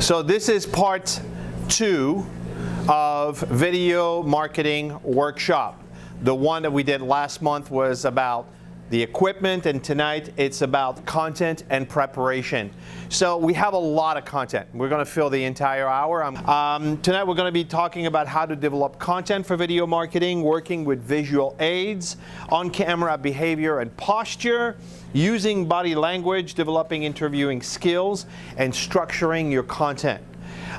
So this is part 2 of video marketing workshop. The one that we did last month was about the equipment, and tonight it's about content and preparation. So we have a lot of content. We're going to fill the entire hour. Tonight we're going to be talking about how to develop content for video marketing, working with visual aids, on-camera behavior and posture, using body language, developing interviewing skills, and structuring your content.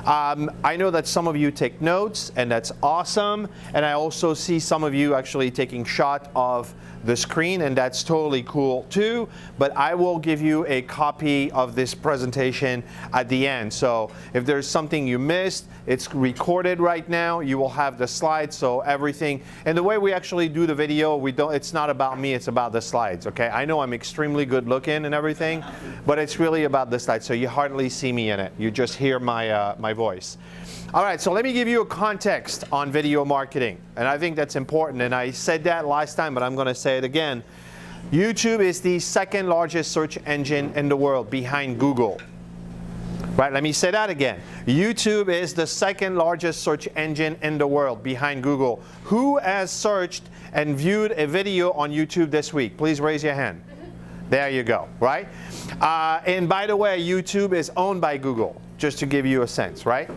I know that some of you take notes, and that's awesome. And I also see some of you actually taking shot of the screen, and that's totally cool too. But I will give you a copy of this presentation at the end. So if there's something you missed, it's recorded right now. You will have the slides, so everything. And the way we actually do the video, it's not about me, it's about the slides, okay? I know I'm extremely good looking and everything, but it's really about the slides. So you hardly see me in it. You just hear my, my voice. All right, so let me give you a context on video marketing. And I think that's important. And I said that last time, but I'm going to say it again. YouTube is the second largest search engine in the world behind Google. Right, let me say that again. YouTube is the second largest search engine in the world behind Google. Who has searched and viewed a video on YouTube this week? Please raise your hand. There you go, right? And by the way, YouTube is owned by Google, just to give you a sense, right?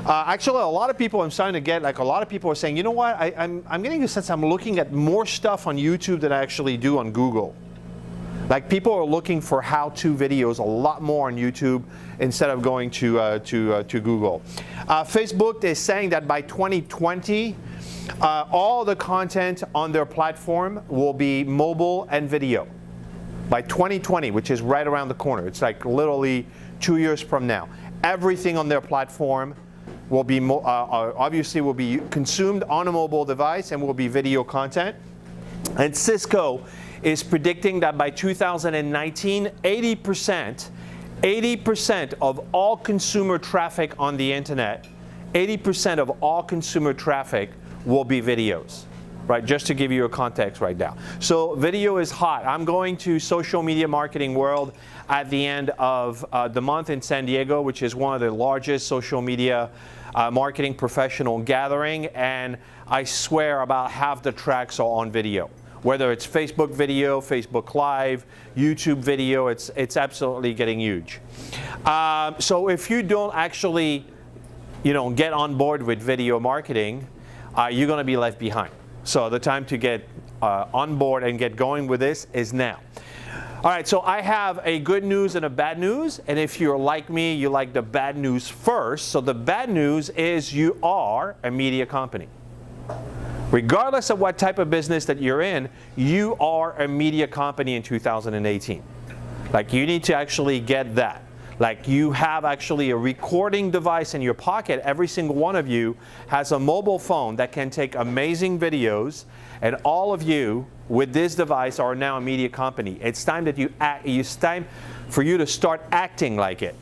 Actually, a lot of people, I'm starting to get, like a lot of people are saying, you know what, I'm getting a sense I'm looking at more stuff on YouTube than I actually do on Google. Like people are looking for how-to videos a lot more on YouTube instead of going to Google. Facebook is saying that by 2020, all the content on their platform will be mobile and video. By 2020, which is right around the corner. It's like literally 2 years from now. Everything on their platform will be obviously will be consumed on a mobile device and will be video content. And Cisco is predicting that by 2019, 80% of all consumer traffic on the internet, 80% of all consumer traffic will be videos. Right, just to give you a context right now. So video is hot. I'm going to Social Media Marketing World at the end of the month in San Diego, which is one of the largest social media marketing professional gathering, and I swear about half the tracks are on video. Whether it's Facebook video, Facebook Live, YouTube video, it's absolutely getting huge. So if you don't actually, get on board with video marketing, you're going to be left behind. So the time to get on board and get going with this is now. All right, so I have a good news and a bad news. And if you're like me, you like the bad news first. So the bad news is you are a media company. Regardless of what type of business that you're in, you are a media company in 2018. Like you need to actually get that. Like you have actually a recording device in your pocket. Every single one of you has a mobile phone that can take amazing videos, and all of you with this device are now a media company. It's time that you act. It's time for you to start acting like it.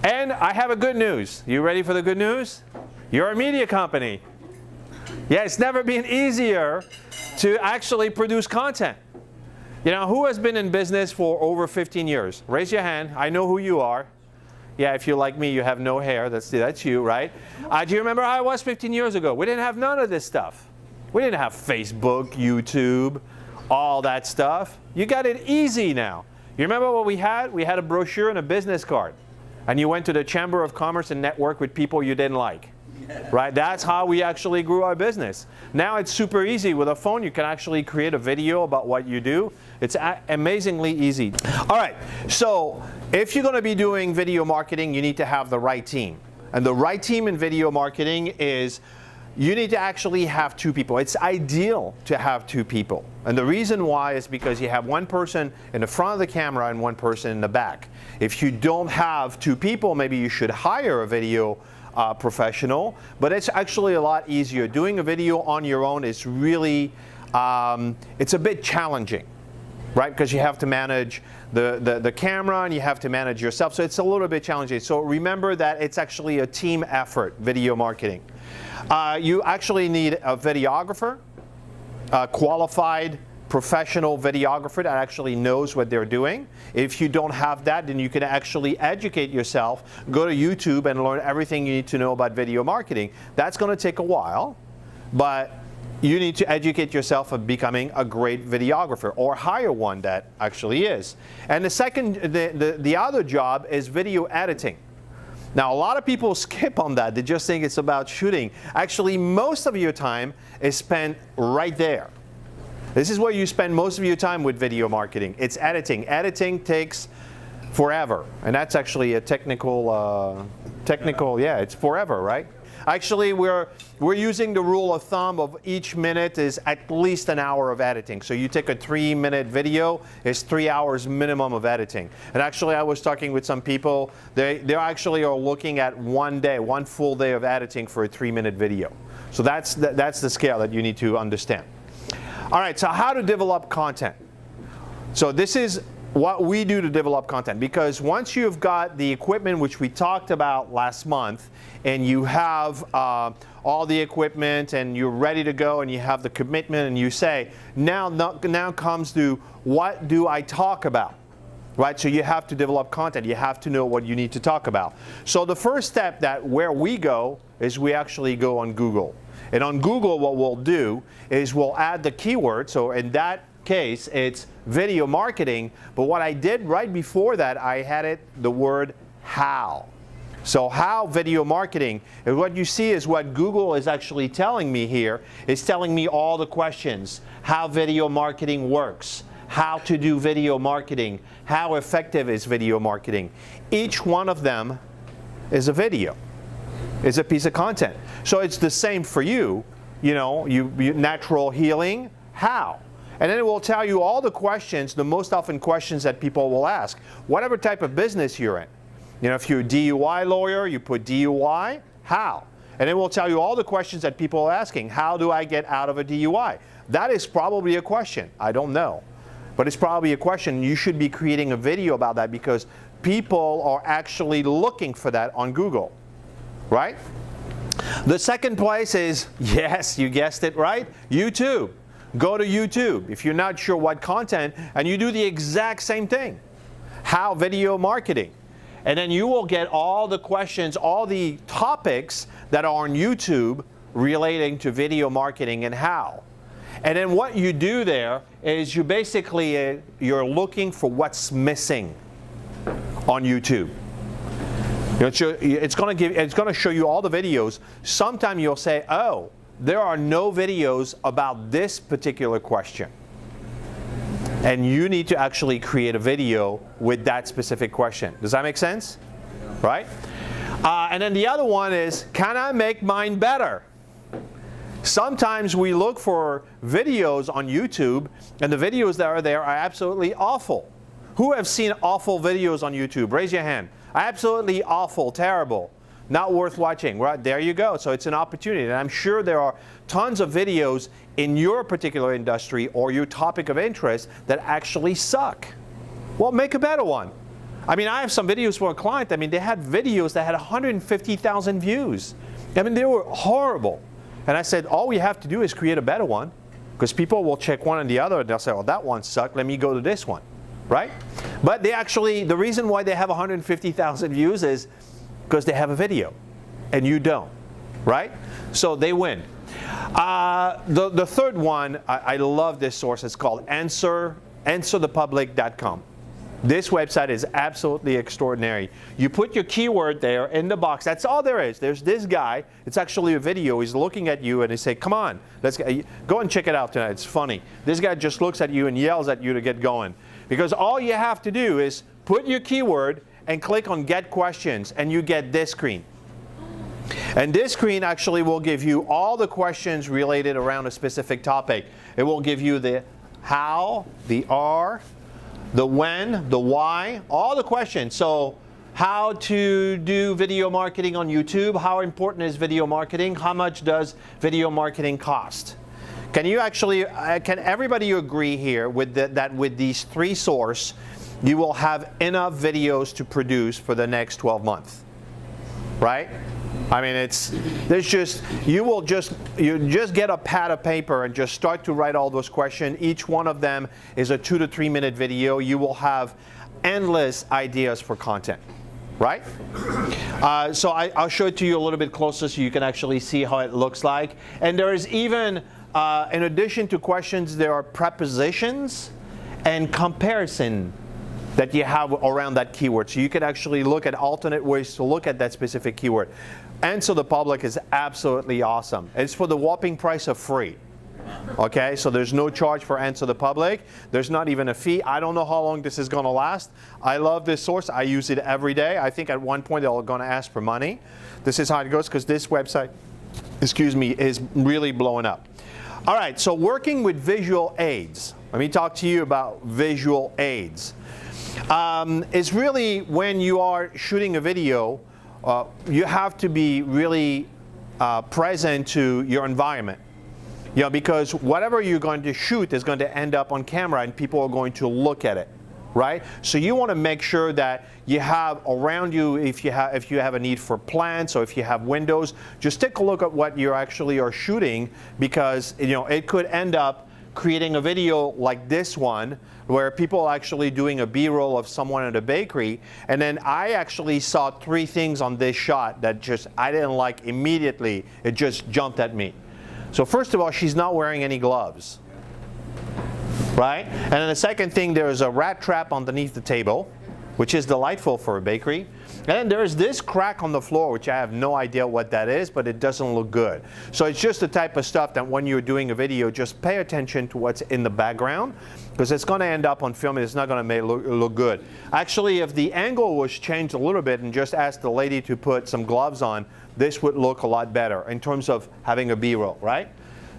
And I have a good news. You ready for the good news? You're a media company. Yeah, it's never been easier to actually produce content. Who has been in business for over 15 years? Raise your hand. I know who you are. Yeah, if you're like me, you have no hair. That's you, right? Do you remember how I was 15 years ago? We didn't have none of this stuff. We didn't have Facebook, YouTube, all that stuff. You got it easy now. You remember what we had? We had a brochure and a business card. And you went to the Chamber of Commerce and networked with people you didn't like. Right? That's how we actually grew our business. Now it's super easy. With a phone, you can actually create a video about what you do. It's amazingly easy. All right, so if you're going to be doing video marketing, you need to have the right team. And the right team in video marketing is you need to actually have 2 people. It's ideal to have 2 people. And the reason why is because you have one person in the front of the camera and one person in the back. If you don't have 2 people, maybe you should hire a video professional, but it's actually a lot easier. Doing a video on your own is really, it's a bit challenging, right? Because you have to manage the camera and you have to manage yourself. So it's a little bit challenging. So remember that it's actually a team effort, video marketing. You actually need a videographer, qualified professional videographer that actually knows what they're doing. If you don't have that, then you can actually educate yourself, go to YouTube and learn everything you need to know about video marketing. That's going to take a while, but you need to educate yourself of becoming a great videographer, or hire one that actually is. And the other job is video editing. Now, a lot of people skip on that. They just think it's about shooting. Actually, most of your time is spent right there. This is where you spend most of your time with video marketing. It's editing. Editing takes forever. And that's actually a technical, yeah, it's forever, right? Actually, we're using the rule of thumb of each minute is at least an hour of editing. So you take a 3-minute video, it's 3 hours minimum of editing. And actually, I was talking with some people, they actually are looking at one full day of editing for a 3-minute video. So that's the scale that you need to understand. All right, so how to develop content. So this is what we do to develop content, because once you've got the equipment, which we talked about last month, and you have all the equipment and you're ready to go and you have the commitment, and you say, now comes to what do I talk about, right? So you have to develop content. You have to know what you need to talk about. So the first step where we go is we actually go on Google. And on Google, what we'll do is we'll add the keyword. So in that case, it's video marketing. But what I did right before that, I had the word how. So how video marketing, and what you see is what Google is actually telling me here, is telling me all the questions. How video marketing works, how to do video marketing, how effective is video marketing. Each one of them is a video, is a piece of content. So it's the same for you, natural healing, how? And then it will tell you all the questions, the most often questions that people will ask, whatever type of business you're in. If you're a DUI lawyer, you put DUI, how? And it will tell you all the questions that people are asking. How do I get out of a DUI? That is probably a question. I don't know. But it's probably a question. You should be creating a video about that, because people are actually looking for that on Google, right? The second place is, yes, you guessed it right, YouTube. Go to YouTube. If you're not sure what content, and you do the exact same thing. How video marketing. And then you will get all the questions, all the topics that are on YouTube relating to video marketing and how. And then what you do there is you basically, you're looking for what's missing on YouTube. It's going to show you all the videos. Sometimes you'll say, oh, there are no videos about this particular question. And you need to actually create a video with that specific question. Does that make sense? Right? And then the other one is, can I make mine better? Sometimes we look for videos on YouTube, and the videos that are there are absolutely awful. Who have seen awful videos on YouTube? Raise your hand. Absolutely awful, terrible, not worth watching. Right, there you go. So it's an opportunity. And I'm sure there are tons of videos in your particular industry or your topic of interest that actually suck. Well, make a better one. I mean, I have some videos for a client. I mean, they had videos that had 150,000 views. I mean, they were horrible. And I said, all we have to do is create a better one, because people will check one and the other and they'll say, well, that one sucked. Let me go to this one. Right? But they actually, the reason why they have 150,000 views is because they have a video and you don't. Right? So they win. The third one, I love this source. It's called answerthepublic.com. This website is absolutely extraordinary. You put your keyword there in the box. That's all there is. There's this guy. It's actually a video. He's looking at you and he say, come on, let's go and check it out tonight. It's funny. This guy just looks at you and yells at you to get going. Because all you have to do is put your keyword and click on Get Questions, and you get this screen. And this screen actually will give you all the questions related around a specific topic. It will give you the how, the R, the when, the why, all the questions. So how to do video marketing on YouTube, how important is video marketing, how much does video marketing cost? Can you actually, can everybody agree here with that with these three sources, you will have enough videos to produce for the next 12 months, right? I mean, you just get a pad of paper and just start to write all those questions. Each one of them is a 2 to 3 minute video. You will have endless ideas for content, right? So I'll show it to you a little bit closer so you can actually see how it looks like. And there is even, in addition to questions, there are prepositions and comparison that you have around that keyword. So you can actually look at alternate ways to look at that specific keyword. Answer the Public is absolutely awesome. It's for the whopping price of free. Okay, so there's no charge for Answer the Public. There's not even a fee. I don't know how long this is going to last. I love this source. I use it every day. I think at one point they're going to ask for money. This is how it goes because this website, is really blowing up. All right, so working with visual aids. Let me talk to you about visual aids. It's really when you are shooting a video, you have to be really present to your environment. You know, because whatever you're going to shoot is going to end up on camera and people are going to look at it, right? So you want to make sure that you have around you, if you have a need for plants or if you have windows, just take a look at what you actually are shooting, because it could end up creating a video like this one where people are actually doing a B-roll of someone at a bakery, and then I actually saw 3 things on this shot that I didn't like immediately. It just jumped at me. So first of all, she's not wearing any gloves, right? And then the second thing, there's a rat trap underneath the table, which is delightful for a bakery. And then there's this crack on the floor, which I have no idea what that is, but it doesn't look good. So it's just the type of stuff that when you're doing a video, just pay attention to what's in the background, because it's going to end up on film and it's not going to make it look good. Actually, if the angle was changed a little bit and just asked the lady to put some gloves on, this would look a lot better in terms of having a B-roll, right?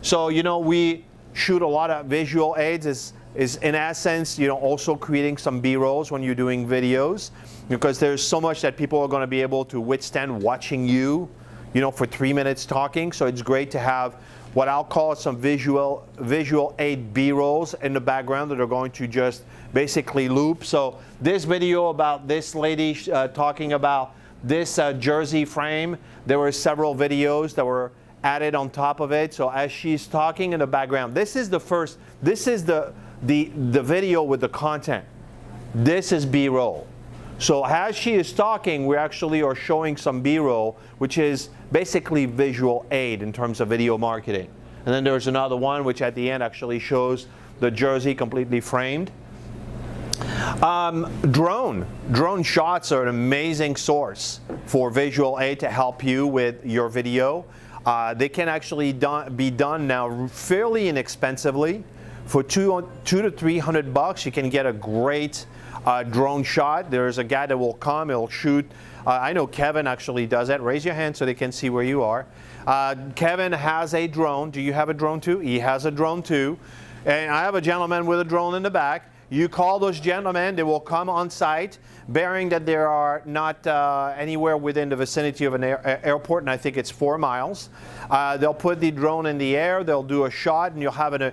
So, we shoot a lot of visual aids is in essence, also creating some B-rolls when you're doing videos, because there's so much that people are going to be able to withstand watching you, for 3 minutes talking. So it's great to have what I'll call some visual aid B-rolls in the background that are going to just basically loop. So this video about this lady talking about this jersey frame, there were several videos that were added on top of it. So as she's talking in the background, this is the video with the content. This is B-roll. So as she is talking, we actually are showing some B-roll, which is basically visual aid in terms of video marketing. And then there's another one which at the end actually shows the jersey completely framed. Drone shots are an amazing source for visual aid to help you with your video. They can actually be done now fairly inexpensively. For $200 to $300, you can get a great drone shot. There's a guy that will come, he'll shoot. I know Kevin actually does that. Raise your hand so they can see where you are. Kevin has a drone. Do you have a drone too? He has a drone too. And I have a gentleman with a drone in the back. You call those gentlemen, they will come on site, bearing that they are not anywhere within the vicinity of an airport, and I think it's 4 miles. They'll put the drone in the air, they'll do a shot, and you'll have a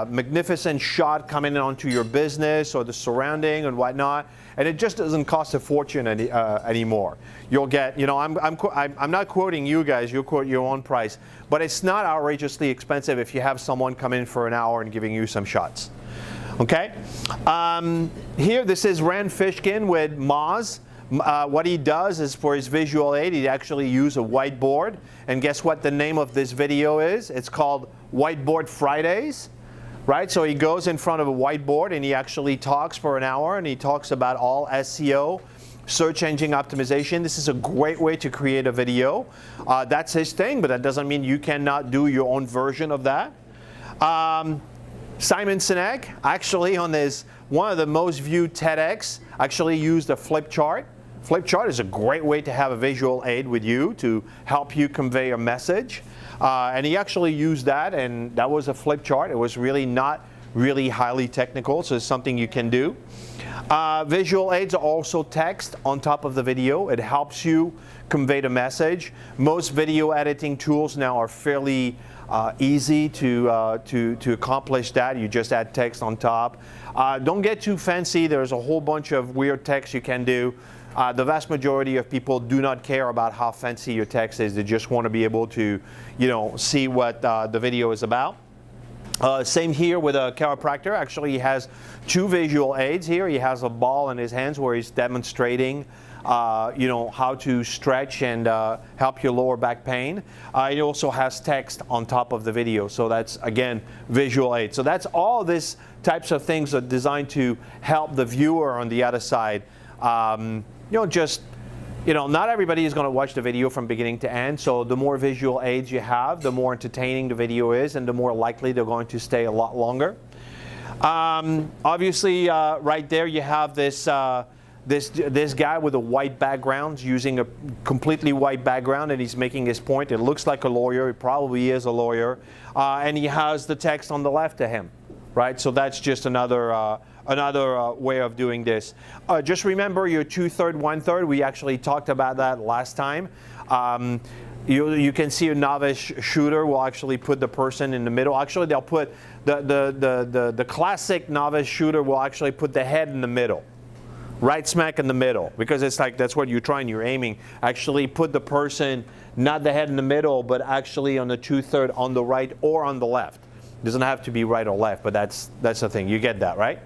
magnificent shot coming onto your business or the surrounding and whatnot, and it just doesn't cost a fortune anymore. You'll get, I'm not quoting you guys, you'll quote your own price, but it's not outrageously expensive if you have someone come in for an hour and giving you some shots. Okay, here this is Rand Fishkin with Moz. What he does is, for his visual aid, he actually uses a whiteboard. And guess what the name of this video is? It's called Whiteboard Fridays, right? So he goes in front of a whiteboard and he actually talks for an hour, and he talks about all SEO, search engine optimization. This is a great way to create a video. That's his thing, but that doesn't mean you cannot do your own version of that. Simon Sinek, actually on one of the most viewed TEDx, actually used a flip chart. Flip chart is a great way to have a visual aid with you to help you convey a message. And he actually used that, and that was a flip chart. It was really not really highly technical, so it's something you can do. Visual aids are also text on top of the video. It helps you convey the message. Most video editing tools now are fairly easy to accomplish that. You just add text on top. Don't get too fancy. There's a whole bunch of weird text you can do. The vast majority of people do not care about how fancy your text is. They just want to be able to, see what the video is about. Same here with a chiropractor. Actually, he has two visual aids here. He has a ball in his hands where he's demonstrating how to stretch and help your lower back pain. It also has text on top of the video, so that's, again, visual aid. So that's all these types of things are designed to help the viewer on the other side. Not everybody is going to watch the video from beginning to end, so the more visual aids you have, the more entertaining the video is, and the more likely they're going to stay a lot longer. Obviously, right there you have this guy with a white background using a completely white background, and he's making his point. It looks like a lawyer. He probably is a lawyer. And he has the text on the left of him, right? So that's just another way of doing this. Just remember your 2/3, 1/3. We actually talked about that last time. You can see a novice shooter will actually put the person in the middle. Actually, they'll put the classic novice shooter will actually put the head in the middle. Right smack in the middle, because it's like that's what you're trying, you're aiming. Actually put the person, not the head in the middle, but actually on the 2/3 on the right or on the left. It doesn't have to be right or left, but that's the thing. You get that, right?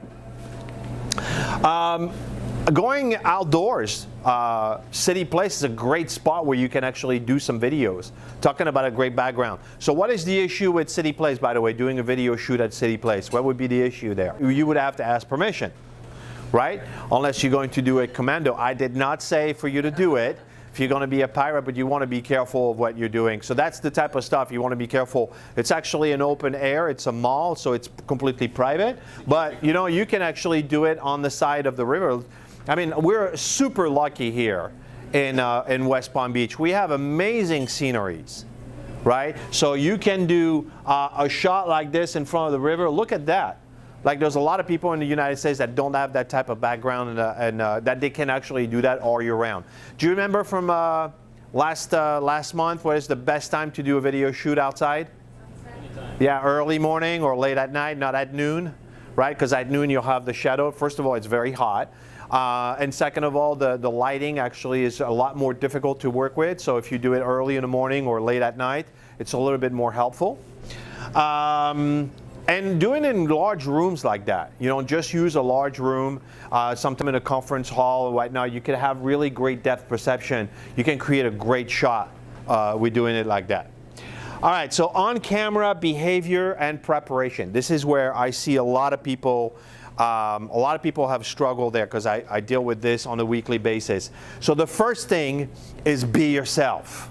Going outdoors, City Place is a great spot where you can actually do some videos. Talking about a great background. So what is the issue with City Place, by the way, doing a video shoot at City Place? What would be the issue there? You would have to ask permission, right? Unless you're going to do it commando. I did not say for you to do it if you're going to be a pirate, but you want to be careful of what you're doing. So that's the type of stuff you want to be careful. It's actually an open air. It's a mall, so it's completely private. But, you can actually do it on the side of the river. I mean, we're super lucky here in West Palm Beach. We have amazing sceneries, right? So you can do a shot like this in front of the river. Look at that. Like, there's a lot of people in the United States that don't have that type of background and that they can actually do that all year round. Do you remember from last month, what is the best time to do a video shoot outside? Anytime. Yeah, early morning or late at night, not at noon, right? Because at noon you'll have the shadow. First of all, it's very hot. And second of all, the lighting actually is a lot more difficult to work with. So if you do it early in the morning or late at night, it's a little bit more helpful. And doing it in large rooms like that, just use a large room, sometime in a conference hall right now. You can have really great depth perception. You can create a great shot with doing it like that. All right, so on camera behavior and preparation. This is where I see a lot of people have struggled there because I deal with this on a weekly basis. So the first thing is be yourself.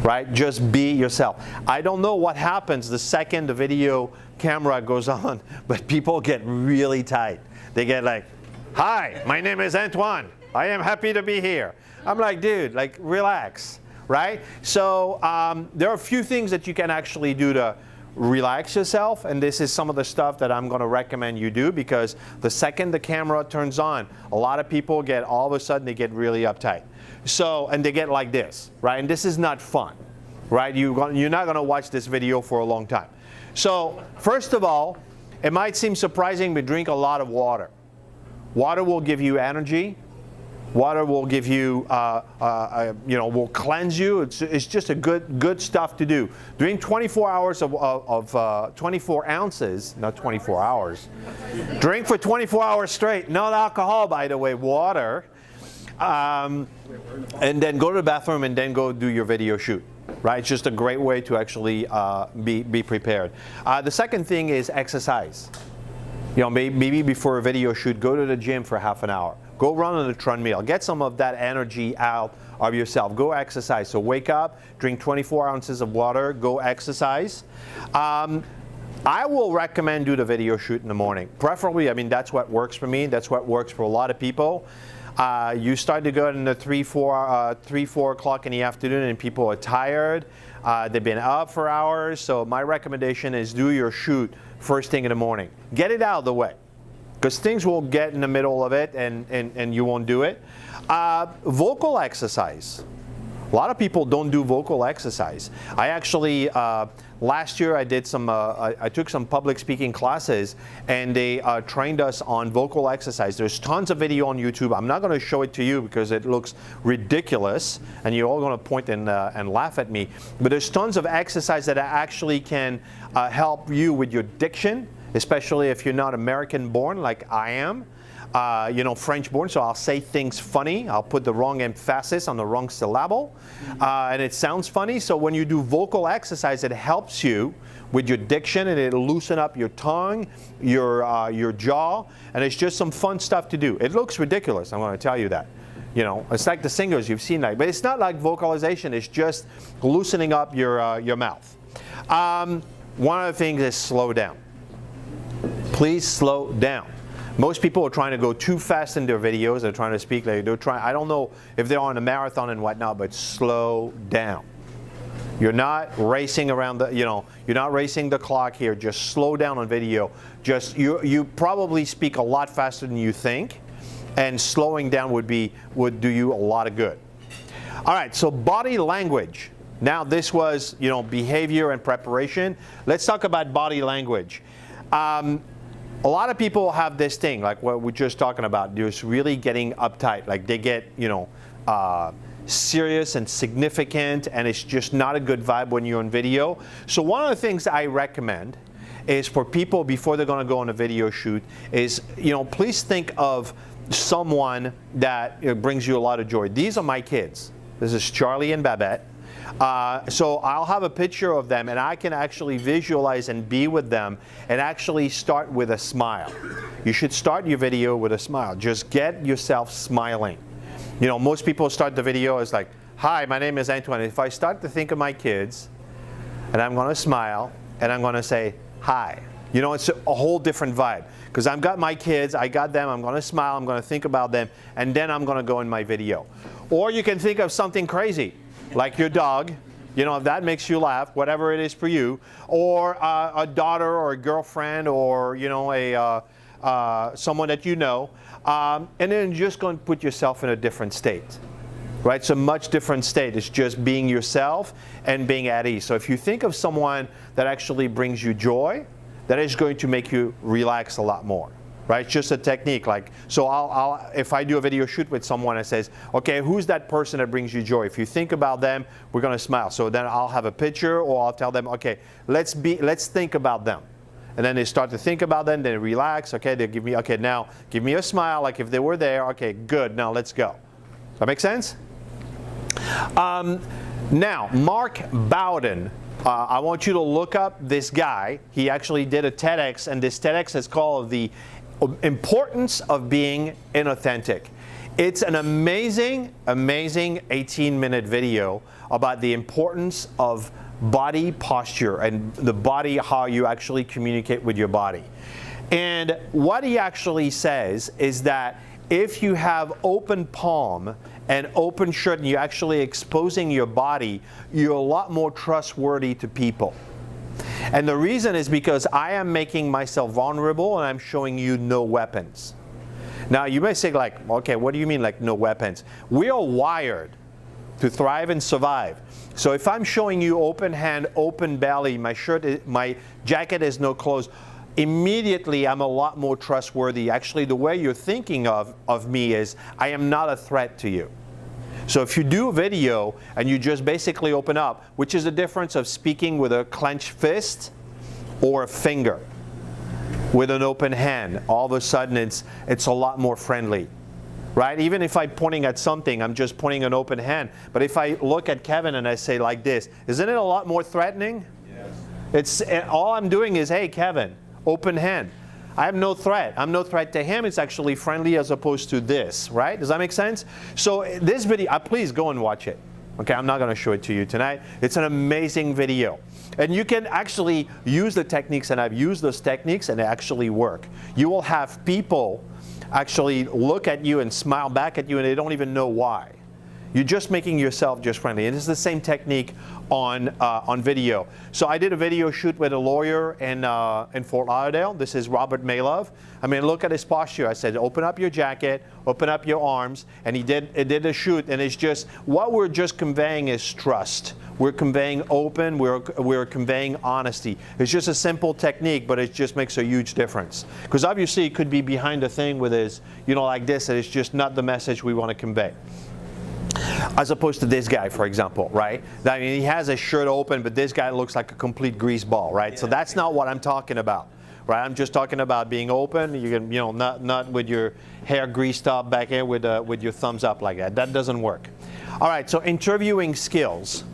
Right? Just be yourself. I don't know what happens the second the video camera goes on, but people get really tight. They get like, "Hi, my name is Antoine. I am happy to be here." I'm like, dude, like, relax, right? So there are a few things that you can actually do to relax yourself, and this is some of the stuff that I'm going to recommend you do, because the second the camera turns on, a lot of people get, all of a sudden, they get really uptight. So, and they get like this, right? And this is not fun, right? You're not going to watch this video for a long time. So, first of all, it might seem surprising, but drink a lot of water. Water will give you energy. Water will give you, will cleanse you. It's just a good stuff to do. Drink 24 hours of 24 ounces, not 24 hours. Drink for 24 hours straight. No alcohol, by the way, water. And then go to the bathroom and then go do your video shoot, right? It's just a great way to actually be prepared. The second thing is exercise. Maybe before a video shoot, go to the gym for half an hour. Go run on the treadmill. Get some of that energy out of yourself. Go exercise. So wake up, drink 24 ounces of water, go exercise. I will recommend do the video shoot in the morning. Preferably, that's what works for me. That's what works for a lot of people. You start to go in the 3, 4 o'clock in the afternoon and people are tired. They've been up for hours. So my recommendation is do your shoot first thing in the morning. Get it out of the way, because things will get in the middle of it and you won't do it. Vocal exercise. A A lot of people don't do vocal exercise. I actually, last year I did some, I took some public speaking classes, and they trained us on vocal exercise. There's tons of video on YouTube. I'm not going to show it to you because it looks ridiculous, and you're all going to point and laugh at me. But there's tons of exercise that actually can help you with your diction, especially if you're not American born like I am. You know, French born, so I'll say things funny. I'll put the wrong emphasis on the wrong syllable, and it sounds funny. So when you do vocal exercise, it helps you with your diction, and it'll loosen up your tongue, your jaw, and it's just some fun stuff to do. It looks ridiculous, I'm going to tell you that. You know, it's like the singers you've seen that, but it's not like vocalization. It's just loosening up your mouth. One of the things is slow down. Please slow down. Most people are trying to go too fast in their videos. They're trying to speak like they're trying. I don't know if they're on a marathon and whatnot, but slow down. You're not racing around the, you know, you're not racing the clock here. Just slow down on video. Just you probably speak a lot faster than you think, and slowing down would do you a lot of good. All right, so body language. Now this was, you know, behavior and preparation. Let's talk about body language. A lot of people have this thing, like what we're just talking about, just really getting uptight. Like they get, you know, serious and significant, and it's just not a good vibe when you're on video. So one of the things I recommend is for people before they're going to go on a video shoot is, you know, please think of someone that brings you a lot of joy. These are my kids. This is Charlie and Babette. So I'll have a picture of them, and I can actually visualize and be with them and actually start with a smile. You should start your video with a smile. Just get yourself smiling. You know, most people start the video as like, hi, my name is Antoine. If I start to think of my kids, and I'm going to smile, and I'm going to say, hi. You know, it's a whole different vibe. Because I've got my kids, I got them, I'm going to smile, I'm going to think about them, and then I'm going to go in my video. Or you can think of something crazy, like your dog, you know, if that makes you laugh, whatever it is for you, or a daughter or a girlfriend, or, you know, someone that you know, and then just going to put yourself in a different state, right? It's a much different state. It's just being yourself and being at ease. So if you think of someone that actually brings you joy, that is going to make you relax a lot more. Right? It's just a technique. Like, so if I do a video shoot with someone that says, okay, who's that person that brings you joy? If you think about them, we're going to smile. So then I'll have a picture, or I'll tell them, okay, let's think about them. And then they start to think about them, they relax. Okay, they give me, okay, now give me a smile, like if they were there. Okay, good, now let's go. Does that make sense? Now, Mark Bowden. I want you to look up this guy. He actually did a TEDx, and this TEDx is called The Importance of Being Inauthentic. It's an amazing, amazing 18-minute video about the importance of body posture and the body, how you actually communicate with your body. And what he actually says is that if you have open palm and open shirt and you're actually exposing your body, you're a lot more trustworthy to people. And the reason is because I am making myself vulnerable and I'm showing you no weapons. Now you may say like, okay, what do you mean like no weapons? We are wired to thrive and survive. So if I'm showing you open hand, open belly, my jacket has no clothes, immediately I'm a lot more trustworthy. Actually, the way you're thinking of me is I am not a threat to you. So if you do a video and you just basically open up, which is the difference of speaking with a clenched fist or a finger, with an open hand, all of a sudden it's a lot more friendly. Right? Even if I'm pointing at something, I'm just pointing an open hand. But if I look at Kevin and I say like this, isn't it a lot more threatening? Yes. All I'm doing is, hey, Kevin, open hand. I have no threat. I'm no threat to him. It's actually friendly as opposed to this, right? Does that make sense? So this video, please go and watch it. Okay, I'm not going to show it to you tonight. It's an amazing video. And you can actually use the techniques, and I've used those techniques, and they actually work. You will have people actually look at you and smile back at you, and they don't even know why. You're just making yourself just friendly. And it's the same technique on video. So I did a video shoot with a lawyer in Fort Lauderdale. This is Robert Malov. I mean, look at his posture. I said, open up your jacket, open up your arms, and it did a shoot. And it's just, what we're just conveying is trust. We're conveying open, we're conveying honesty. It's just a simple technique, but it just makes a huge difference. Because obviously it could be behind the thing with his, like this, and it's just not the message we want to convey. As opposed to this guy, for example, right? I mean, he has his shirt open, but this guy looks like a complete grease ball, right? Yeah. So that's not what I'm talking about, right? I'm just talking about being open. You can, not with your hair greased up back here with your thumbs up like that. That doesn't work. All right, so interviewing skills.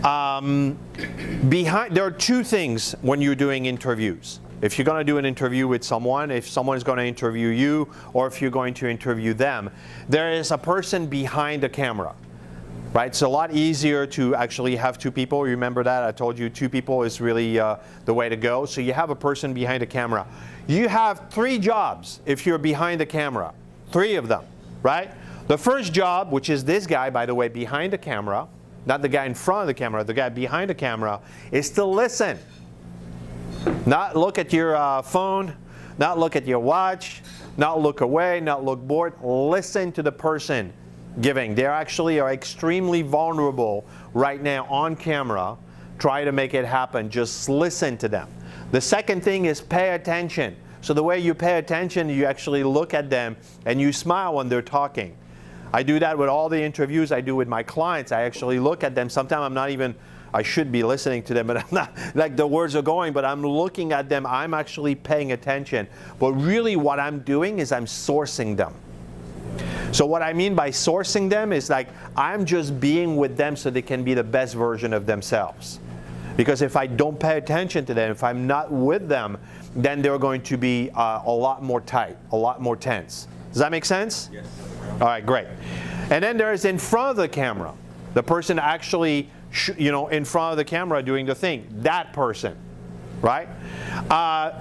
There are two things when you're doing interviews. If you're going to do an interview with someone, if someone is going to interview you, or if you're going to interview them, there is a person behind the camera, right? It's a lot easier to actually have two people. Remember that? I told you 2 people is really the way to go. So you have a person behind the camera. You have 3 jobs if you're behind the camera, 3 of them, right? The first job, which is this guy, by the way, behind the camera, not the guy in front of the camera, the guy behind the camera, is to listen. Not look at your phone, not look at your watch, not look away, not look bored. Listen to the person giving. They actually are extremely vulnerable right now on camera. Try to make it happen. Just listen to them. The second thing is pay attention. So the way you pay attention, you actually look at them and you smile when they're talking. I do that with all the interviews I do with my clients. I actually look at them. Sometimes I'm not even, I should be listening to them, but I'm not, like the words are going, but I'm looking at them. I'm actually paying attention. But really what I'm doing is I'm sourcing them. So what I mean by sourcing them is like I'm just being with them so they can be the best version of themselves. Because if I don't pay attention to them, if I'm not with them, then they're going to be a lot more tight, a lot more tense. Does that make sense? Yes. All right, great. And then there's in front of the camera, the person actually, in front of the camera doing the thing, that person, right?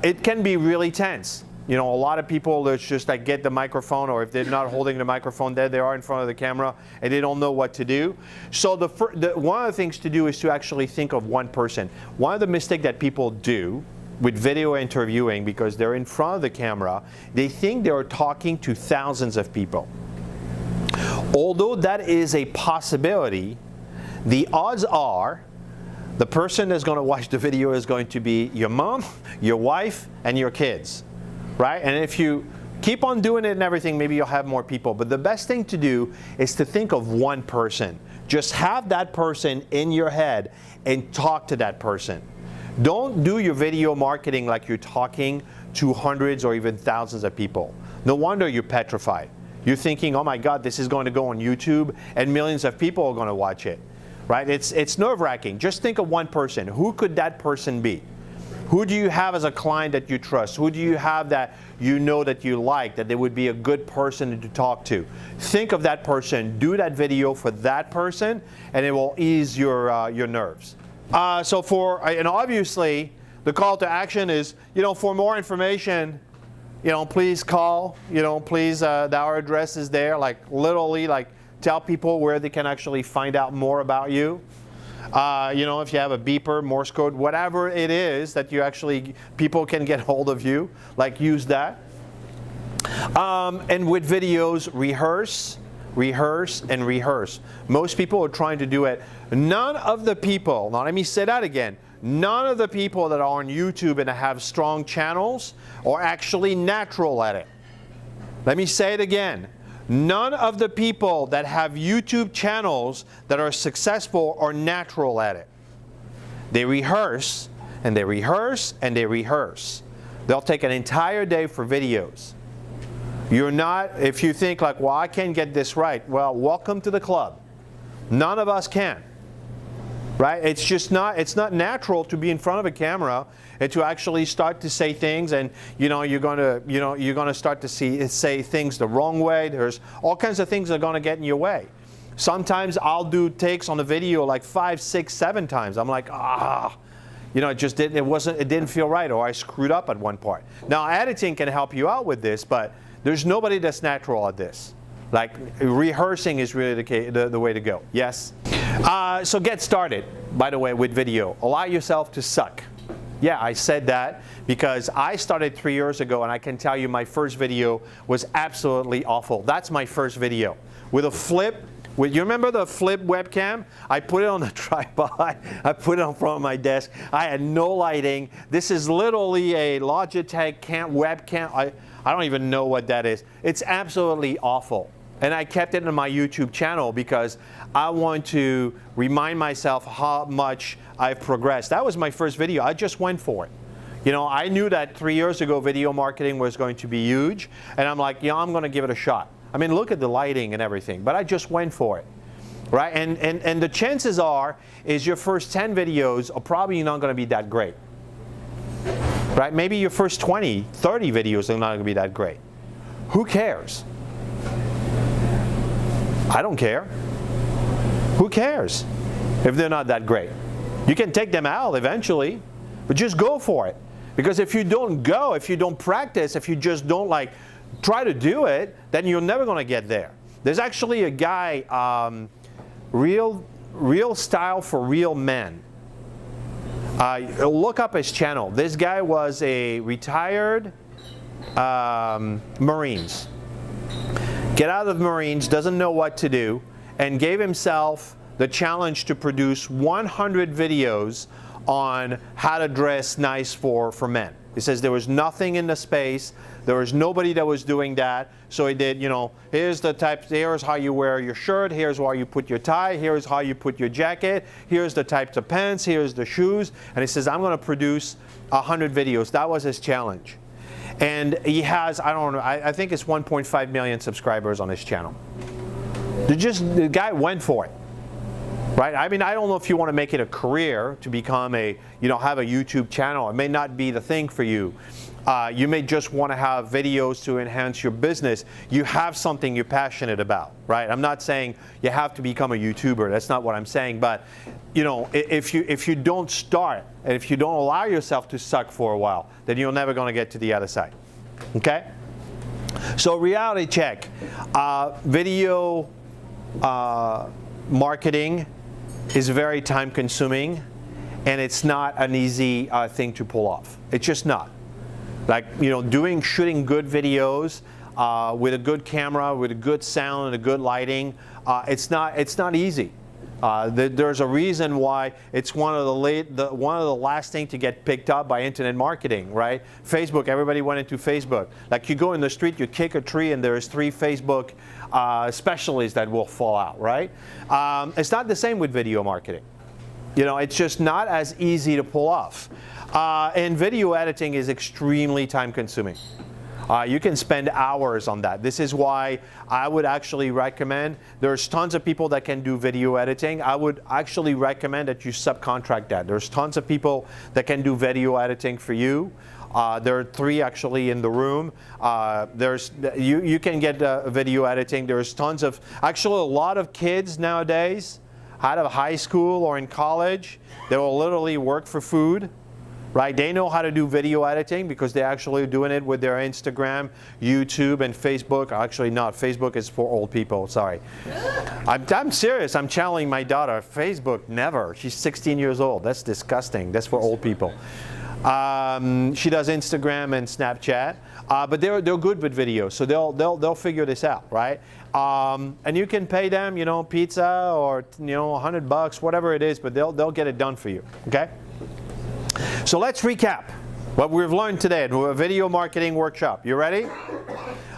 It can be really tense. A lot of people, it's just like get the microphone, or if they're not holding the microphone, there they are in front of the camera, and they don't know what to do. So one of the things to do is to actually think of one person. One of the mistakes that people do with video interviewing, because they're in front of the camera, they think they're talking to thousands of people. Although that is a possibility, the odds are the person that's going to watch the video is going to be your mom, your wife, and your kids, right? And if you keep on doing it and everything, maybe you'll have more people. But the best thing to do is to think of one person. Just have that person in your head and talk to that person. Don't do your video marketing like you're talking to hundreds or even thousands of people. No wonder you're petrified. You're thinking, oh my God, this is going to go on YouTube and millions of people are going to watch it, right? It's nerve-wracking. Just think of one person. Who could that person be? Who do you have as a client that you trust? Who do you have that that you like, that they would be a good person to talk to? Think of that person. Do that video for that person, and it will ease your nerves. And obviously, the call to action is, for more information, please call, please, our address is there, like literally, like tell people where they can actually find out more about you. If you have a beeper, Morse code, whatever it is that people can get hold of you, like use that. And with videos, rehearse, and rehearse. Most people are trying to do it. None of the people, now let me say that again, none of the people that are on YouTube and have strong channels are actually natural at it. Let me say it again. None of the people that have YouTube channels that are successful are natural at it. They rehearse, and they rehearse, and they rehearse. They'll take an entire day for videos. You're not, if you think like, well, I can't get this right, well, welcome to the club. None of us can. Right? It's not natural to be in front of a camera and to actually start to say things, and you're going to start to say things the wrong way. There's all kinds of things that are going to get in your way. Sometimes I'll do takes on the video like 5, 6, 7 times. I'm like, it didn't feel right, or I screwed up at one part. Now editing can help you out with this, but there's nobody that's natural at this. Like rehearsing is really the way to go. Yes? So get started, by the way, with video. Allow yourself to suck. Yeah, I said that because I started 3 years ago, and I can tell you my first video was absolutely awful. That's my first video. With a flip, you remember the flip webcam? I put it on the tripod. I put it in front of my desk. I had no lighting. This is literally a Logitech webcam. I don't even know what that is. It's absolutely awful. And I kept it in my YouTube channel because I want to remind myself how much I've progressed. That was my first video. I just went for it. You know, I knew that 3 years ago video marketing was going to be huge. And I'm like, yeah, I'm going to give it a shot. I mean, look at the lighting and everything. But I just went for it. Right? And the chances are is your first 10 videos are probably not going to be that great. Right? Maybe your first 20, 30 videos are not going to be that great. Who cares? I don't care. Who cares if they're not that great? You can take them out eventually, but just go for it. Because if you don't go, if you don't practice, if you just don't like try to do it, then you're never going to get there. There's actually a guy, Real Style for Real Men. Look up his channel. This guy was a retired Marines. Get out of the Marines, doesn't know what to do, and gave himself the challenge to produce 100 videos on how to dress nice for men. He says there was nothing in the space, there was nobody that was doing that, so he did, you know, here's how you wear your shirt, here's how you put your tie, here's how you put your jacket, here's the types of pants, here's the shoes, and he says, I'm going to produce 100 videos. That was his challenge. And he has, I don't know, I think it's 1.5 million subscribers on his channel. The guy went for it. Right? I mean, I don't know if you want to make it a career to become have a YouTube channel. It may not be the thing for you. You may just want to have videos to enhance your business. You have something you're passionate about, right? I'm not saying you have to become a YouTuber. That's not what I'm saying. But, you know, if you don't start and if you don't allow yourself to suck for a while, then you're never going to get to the other side. Okay? So reality check. Video marketing is very time consuming, and it's not an easy thing to pull off. It's just not. Like, you know, shooting good videos with a good camera, with a good sound and a good lighting, it's not easy. There's a reason why it's one of the last things to get picked up by internet marketing, right? Facebook, everybody went into Facebook. Like, you go in the street, you kick a tree, and there's 3 Facebook specialists that will fall out, right? It's not the same with video marketing. You know, it's just not as easy to pull off. And video editing is extremely time consuming. You can spend hours on that. This is why I would actually recommend, there's tons of people that can do video editing. I would actually recommend that you subcontract that. There's tons of people that can do video editing for you. There are 3 actually in the room. You can get video editing. There's tons of, actually a lot of kids nowadays out of high school or in college, they will literally work for food. Right? They know how to do video editing because they're actually doing it with their Instagram, YouTube, and Facebook. Actually not. Facebook is for old people. Sorry. I'm serious. I'm challenging my daughter. Facebook, never. She's 16 years old. That's disgusting. That's for old people. She does Instagram and Snapchat. But they're good with video, so they'll figure this out, right? And you can pay them, you know, pizza or, you know, $100, whatever it is, but they'll get it done for you. Okay? So let's recap what we've learned today at a video marketing workshop. You ready?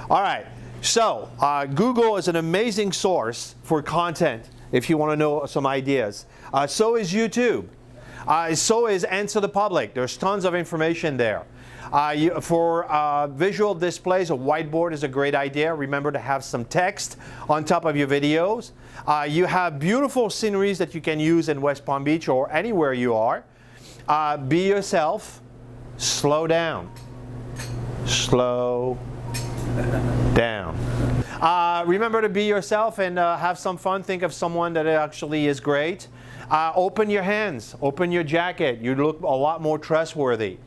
All right. So Google is an amazing source for content if you want to know some ideas. So is YouTube. So is Answer the Public. There's tons of information there. For visual displays, a whiteboard is a great idea. Remember to have some text on top of your videos. You have beautiful sceneries that you can use in West Palm Beach or anywhere you are. Be yourself. Slow down. Slow down. Remember to be yourself and have some fun. Think of someone that actually is great. Open your hands. Open your jacket. You look a lot more trustworthy.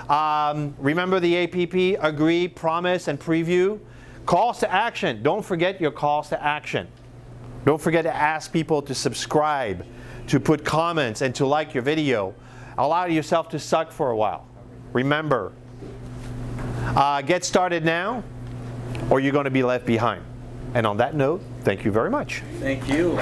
Remember the APP, agree, promise, and preview. Calls to action. Don't forget your calls to action. Don't forget to ask people to subscribe, to put comments, and to like your video. Allow yourself to suck for a while. Remember, get started now, or you're going to be left behind. And on that note, thank you very much. Thank you.